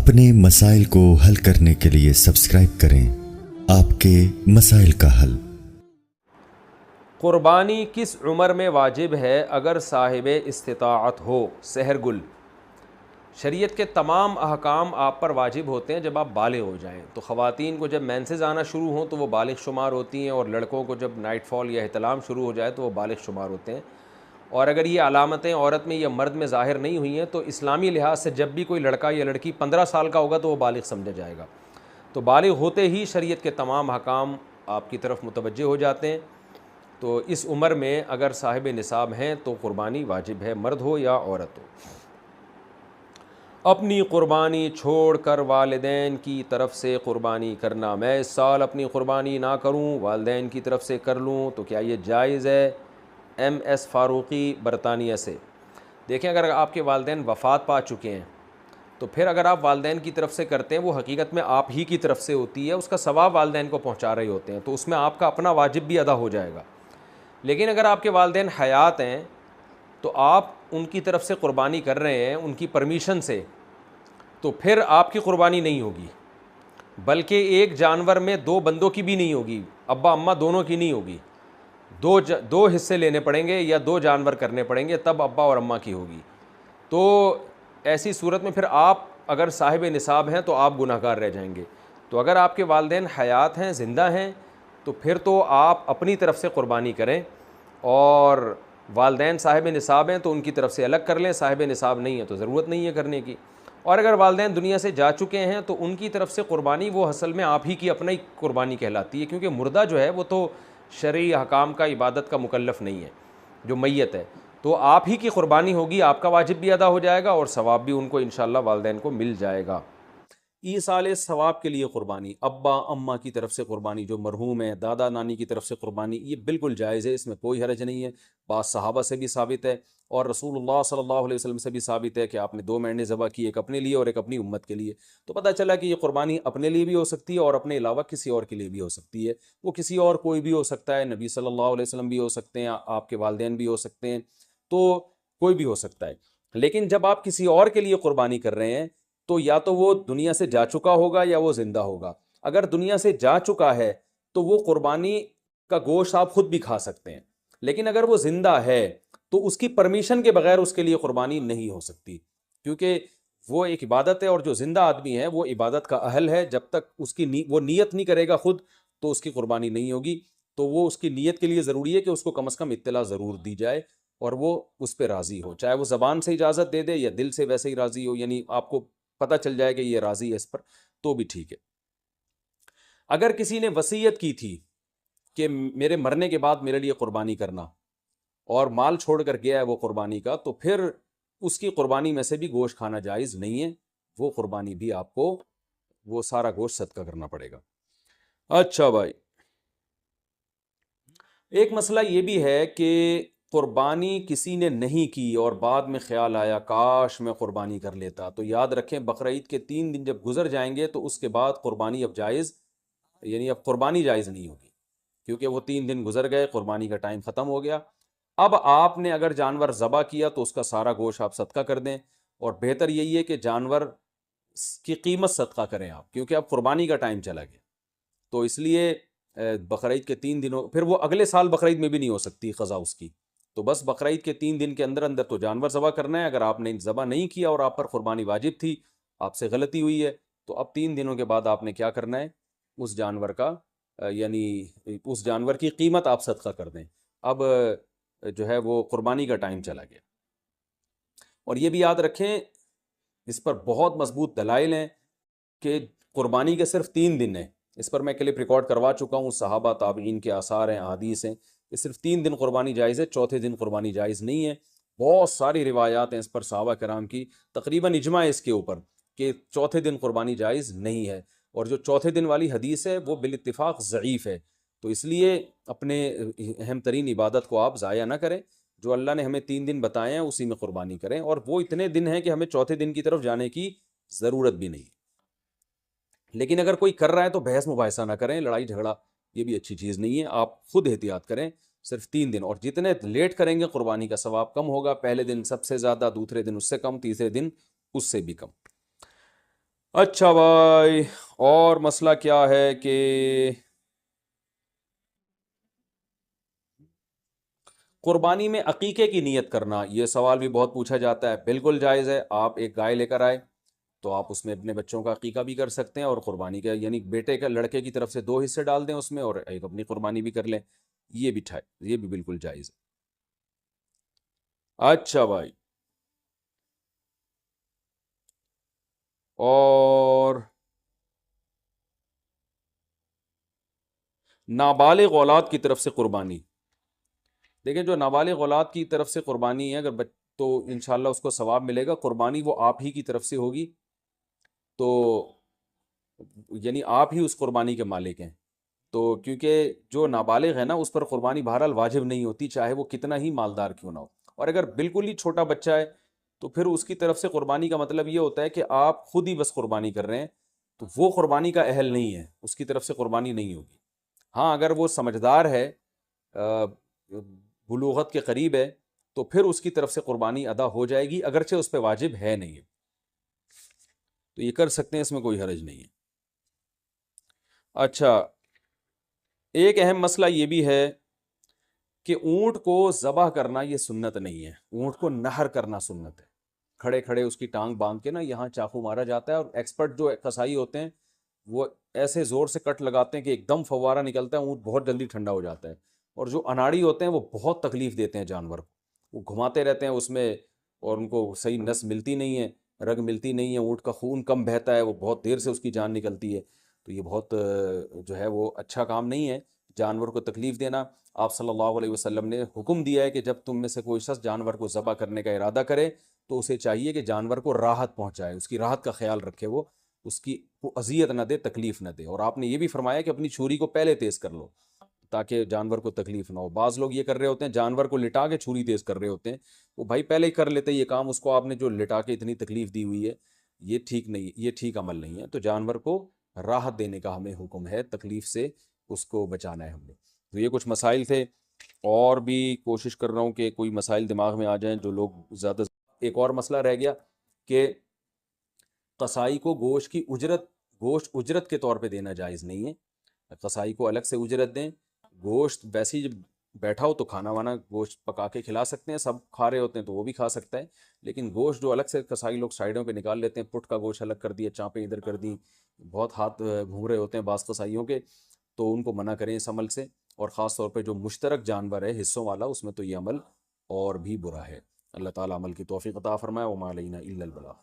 اپنے مسائل کو حل کرنے کے لیے سبسکرائب کریں آپ کے مسائل کا حل۔ قربانی کس عمر میں واجب ہے اگر صاحب استطاعت ہو؟ سحر گل، شریعت کے تمام احکام آپ پر واجب ہوتے ہیں جب آپ بالغ ہو جائیں۔ تو خواتین کو جب مینسز آنا شروع ہوں تو وہ بالغ شمار ہوتی ہیں، اور لڑکوں کو جب نائٹ فال یا احتلام شروع ہو جائے تو وہ بالغ شمار ہوتے ہیں۔ اور اگر یہ علامتیں عورت میں یا مرد میں ظاہر نہیں ہوئی ہیں تو اسلامی لحاظ سے جب بھی کوئی لڑکا یا لڑکی 15 سال کا ہوگا تو وہ بالغ سمجھا جائے گا۔ تو بالغ ہوتے ہی شریعت کے تمام احکام آپ کی طرف متوجہ ہو جاتے ہیں۔ تو اس عمر میں اگر صاحب نصاب ہیں تو قربانی واجب ہے، مرد ہو یا عورت ہو۔ اپنی قربانی چھوڑ کر والدین کی طرف سے قربانی کرنا، میں اس سال اپنی قربانی نہ کروں، والدین کی طرف سے کر لوں، تو کیا یہ جائز ہے؟ ایم ایس فاروقی برطانیہ سے۔ دیکھیں، اگر آپ کے والدین وفات پا چکے ہیں تو پھر اگر آپ والدین کی طرف سے کرتے ہیں وہ حقیقت میں آپ ہی کی طرف سے ہوتی ہے، اس کا ثواب والدین کو پہنچا رہے ہوتے ہیں، تو اس میں آپ کا اپنا واجب بھی ادا ہو جائے گا۔ لیکن اگر آپ کے والدین حیات ہیں تو آپ ان کی طرف سے قربانی کر رہے ہیں ان کی پرمیشن سے، تو پھر آپ کی قربانی نہیں ہوگی، بلکہ ایک جانور میں دو بندوں کی بھی نہیں ہوگی، ابا اماں دونوں کی نہیں ہوگی، دو حصے لینے پڑیں گے یا دو جانور کرنے پڑیں گے، تب ابا اور اماں کی ہوگی۔ تو ایسی صورت میں پھر آپ اگر صاحب نصاب ہیں تو آپ گناہ گار رہ جائیں گے۔ تو اگر آپ کے والدین حیات ہیں، زندہ ہیں، تو پھر تو آپ اپنی طرف سے قربانی کریں، اور والدین صاحب نصاب ہیں تو ان کی طرف سے الگ کر لیں، صاحب نصاب نہیں ہے تو ضرورت نہیں ہے کرنے کی۔ اور اگر والدین دنیا سے جا چکے ہیں تو ان کی طرف سے قربانی وہ اصل میں آپ ہی کی اپنا ہی قربانی کہلاتی ہے، کیونکہ مردہ جو ہے وہ تو شرعی احکام کا عبادت کا مکلف نہیں ہے، جو میت ہے، تو آپ ہی کی قربانی ہوگی، آپ کا واجب بھی ادا ہو جائے گا اور ثواب بھی ان کو انشاءاللہ والدین کو مل جائے گا۔ ایصال ثواب کے لیے قربانی، ابا اماں کی طرف سے قربانی جو مرحوم ہے، دادا نانی کی طرف سے قربانی، یہ بالکل جائز ہے، اس میں کوئی حرج نہیں ہے۔ بعض صحابہ سے بھی ثابت ہے اور رسول اللہ صلی اللہ علیہ وسلم سے بھی ثابت ہے کہ آپ نے 2 مینڈے ذبح کی، ایک اپنے لیے اور ایک اپنی امت کے لیے۔ تو پتہ چلا کہ یہ قربانی اپنے لیے بھی ہو سکتی ہے اور اپنے علاوہ کسی اور کے لیے بھی ہو سکتی ہے۔ وہ کسی اور کوئی بھی ہو سکتا ہے، نبی صلی اللہ علیہ وسلم بھی ہو سکتے ہیں، آپ کے والدین بھی ہو سکتے ہیں، تو کوئی بھی ہو سکتا ہے۔ لیکن جب آپ کسی اور کے لیے قربانی کر رہے ہیں تو یا تو وہ دنیا سے جا چکا ہوگا یا وہ زندہ ہوگا۔ اگر دنیا سے جا چکا ہے تو وہ قربانی کا گوشت آپ خود بھی کھا سکتے ہیں، لیکن اگر وہ زندہ ہے تو اس کی پرمیشن کے بغیر اس کے لیے قربانی نہیں ہو سکتی، کیونکہ وہ ایک عبادت ہے، اور جو زندہ آدمی ہے وہ عبادت کا اہل ہے، جب تک اس کی وہ نیت نہیں کرے گا خود تو اس کی قربانی نہیں ہوگی۔ تو وہ اس کی نیت کے لیے ضروری ہے کہ اس کو کم از کم اطلاع ضرور دی جائے اور وہ اس پہ راضی ہو، چاہے وہ زبان سے اجازت دے دے یا دل سے ویسے ہی راضی ہو، یعنی آپ کو پتہ چل جائے کہ یہ راضی ہے اس پر، تو بھی ٹھیک ہے۔ اگر کسی نے وصیت کی تھی کہ میرے مرنے کے بعد میرے لیے قربانی کرنا، اور مال چھوڑ کر گیا ہے وہ قربانی کا، تو پھر اس کی قربانی میں سے بھی گوشت کھانا جائز نہیں ہے، وہ قربانی بھی آپ کو وہ سارا گوشت صدقہ کرنا پڑے گا۔ اچھا بھائی، ایک مسئلہ یہ بھی ہے کہ قربانی کسی نے نہیں کی اور بعد میں خیال آیا کاش میں قربانی کر لیتا، تو یاد رکھیں بقرعید کے 3 دن جب گزر جائیں گے تو اس کے بعد قربانی اب جائز، یعنی اب قربانی جائز نہیں ہوگی، کیونکہ وہ 3 دن گزر گئے، قربانی کا ٹائم ختم ہو گیا۔ اب آپ نے اگر جانور ذبح کیا تو اس کا سارا گوشت آپ صدقہ کر دیں، اور بہتر یہی ہے کہ جانور کی قیمت صدقہ کریں آپ، کیونکہ اب قربانی کا ٹائم چلا گیا۔ تو اس لیے بقرعید کے 3 دنوں، پھر وہ اگلے سال بقرعید میں بھی نہیں ہو سکتی قضا اس کی، تو بس بقرعید کے 3 دن کے اندر اندر تو جانور ذبح کرنا ہے۔ اگر آپ نے ذبح نہیں کیا اور آپ پر قربانی واجب تھی، آپ سے غلطی ہوئی ہے، تو اب 3 دنوں کے بعد آپ نے کیا کرنا ہے، اس جانور کا یعنی اس جانور کی قیمت آپ صدقہ کر دیں۔ اب جو ہے وہ قربانی کا ٹائم چلا گیا۔ اور یہ بھی یاد رکھیں، اس پر بہت مضبوط دلائل ہیں کہ قربانی کے صرف 3 دن ہیں، اس پر میں کلپ ریکارڈ کروا چکا ہوں، صحابہ تابعین کے آثار ہیں، احادیث ہیں کہ صرف 3 دن قربانی جائز ہے، چوتھے دن قربانی جائز نہیں ہے۔ بہت ساری روایات ہیں اس پر صحابہ کرام کی، تقریباً اجماع ہے اس کے اوپر کہ چوتھے دن قربانی جائز نہیں ہے، اور جو چوتھے دن والی حدیث ہے وہ بالاتفاق ضعیف ہے۔ تو اس لیے اپنے اہم ترین عبادت کو آپ ضائع نہ کریں، جو اللہ نے ہمیں 3 دن بتائے ہیں اسی میں قربانی کریں، اور وہ اتنے دن ہیں کہ ہمیں چوتھے دن کی طرف جانے کی ضرورت بھی نہیں۔ لیکن اگر کوئی کر رہا ہے تو بحث مباحثہ نہ کریں، لڑائی جھگڑا یہ بھی اچھی چیز نہیں ہے، آپ خود احتیاط کریں، صرف 3 دن، اور جتنے لیٹ کریں گے قربانی کا ثواب کم ہوگا، پہلے دن سب سے زیادہ، دوسرے دن اس سے کم، تیسرے دن اس سے بھی کم۔ اچھا بھائی، اور مسئلہ کیا ہے کہ قربانی میں عقیقے کی نیت کرنا، یہ سوال بھی بہت پوچھا جاتا ہے۔ بالکل جائز ہے، آپ ایک گائے لے کر آئے تو آپ اس میں اپنے بچوں کا عقیقہ بھی کر سکتے ہیں، اور قربانی کا یعنی بیٹے کا لڑکے کی طرف سے 2 حصے ڈال دیں اس میں، اور ایک اپنی قربانی بھی کر لیں، یہ بھی بالکل جائز ہے۔ اچھا بھائی، اور نابالغ اولاد کی طرف سے قربانی، دیکھیں جو نابالغ اولاد کی طرف سے قربانی ہے، اگر تو انشاءاللہ اس کو ثواب ملے گا، قربانی وہ آپ ہی کی طرف سے ہوگی، تو یعنی آپ ہی اس قربانی کے مالک ہیں، تو کیونکہ جو نابالغ ہے نا اس پر قربانی بہرحال واجب نہیں ہوتی، چاہے وہ کتنا ہی مالدار کیوں نہ ہو، اور اگر بالکل ہی چھوٹا بچہ ہے تو پھر اس کی طرف سے قربانی کا مطلب یہ ہوتا ہے کہ آپ خود ہی بس قربانی کر رہے ہیں، تو وہ قربانی کا اہل نہیں ہے، اس کی طرف سے قربانی نہیں ہوگی۔ ہاں اگر وہ سمجھدار ہے، بلوغت کے قریب ہے، تو پھر اس کی طرف سے قربانی ادا ہو جائے گی، اگرچہ اس پہ واجب ہے نہیں ہے، تو یہ کر سکتے ہیں، اس میں کوئی حرج نہیں ہے۔ اچھا، ایک اہم مسئلہ یہ بھی ہے کہ اونٹ کو ذبح کرنا یہ سنت نہیں ہے، اونٹ کو نہر کرنا سنت ہے، کھڑے کھڑے اس کی ٹانگ باندھ کے نا یہاں چاقو مارا جاتا ہے، اور ایکسپرٹ جو قصائی ہوتے ہیں وہ ایسے زور سے کٹ لگاتے ہیں کہ ایک دم فوارہ نکلتا ہے، اونٹ بہت جلدی ٹھنڈا ہو جاتا ہے، اور جو اناڑی ہوتے ہیں وہ بہت تکلیف دیتے ہیں جانور کو، وہ گھماتے رہتے ہیں اس میں، اور ان کو صحیح نس ملتی نہیں ہے، رگ ملتی نہیں ہے، اونٹ کا خون کم بہتا ہے، وہ بہت دیر سے اس کی جان نکلتی ہے، تو یہ بہت جو ہے وہ اچھا کام نہیں ہے جانور کو تکلیف دینا۔ آپ صلی اللہ علیہ وسلم نے حکم دیا ہے کہ جب تم میں سے کوئی شخص جانور کو ذبح کرنے کا ارادہ کرے تو اسے چاہیے کہ جانور کو راحت پہنچائے، اس کی راحت کا خیال رکھے، وہ اس کی اذیت نہ دے، تکلیف نہ دے، اور آپ نے یہ بھی فرمایا کہ اپنی چھری کو پہلے تیز کر لو تاکہ جانور کو تکلیف نہ ہو۔ بعض لوگ یہ کر رہے ہوتے ہیں، جانور کو لٹا کے چھری تیز کر رہے ہوتے ہیں، وہ بھائی پہلے ہی کر لیتے یہ کام، اس کو آپ نے جو لٹا کے اتنی تکلیف دی ہوئی ہے، یہ ٹھیک نہیں، یہ ٹھیک عمل نہیں ہے، تو جانور کو راحت دینے کا ہمیں حکم ہے، تکلیف سے اس کو بچانا ہے ہم نے۔ تو یہ کچھ مسائل تھے، اور بھی کوشش کر رہا ہوں کہ کوئی مسائل دماغ میں آ جائیں جو لوگ زیادہ۔ ایک اور مسئلہ رہ گیا کہ قصائی کو گوشت اجرت کے طور پہ دینا جائز نہیں ہے، قصائی کو الگ سے اجرت دیں، گوشت ویسے ہی جب بیٹھا ہو تو کھانا وانا گوشت پکا کے کھلا سکتے ہیں، سب کھا رہے ہوتے ہیں تو وہ بھی کھا سکتا ہے، لیکن گوشت جو الگ سے قصائی لوگ سائڈوں پہ نکال لیتے ہیں، پٹ کا گوشت الگ کر دیا، چانپیں ادھر کر دیں، بہت ہاتھ گھوم رہے ہوتے ہیں بعض قصائیوں کے، تو ان کو منع کریں اس عمل سے، اور خاص طور پہ جو مشترک جانور ہے حصوں والا، اس میں تو یہ عمل اور بھی برا ہے۔ اللہ تعالیٰ عمل کی توفیق عطا فرمائے، وما علینا الا البلاغ۔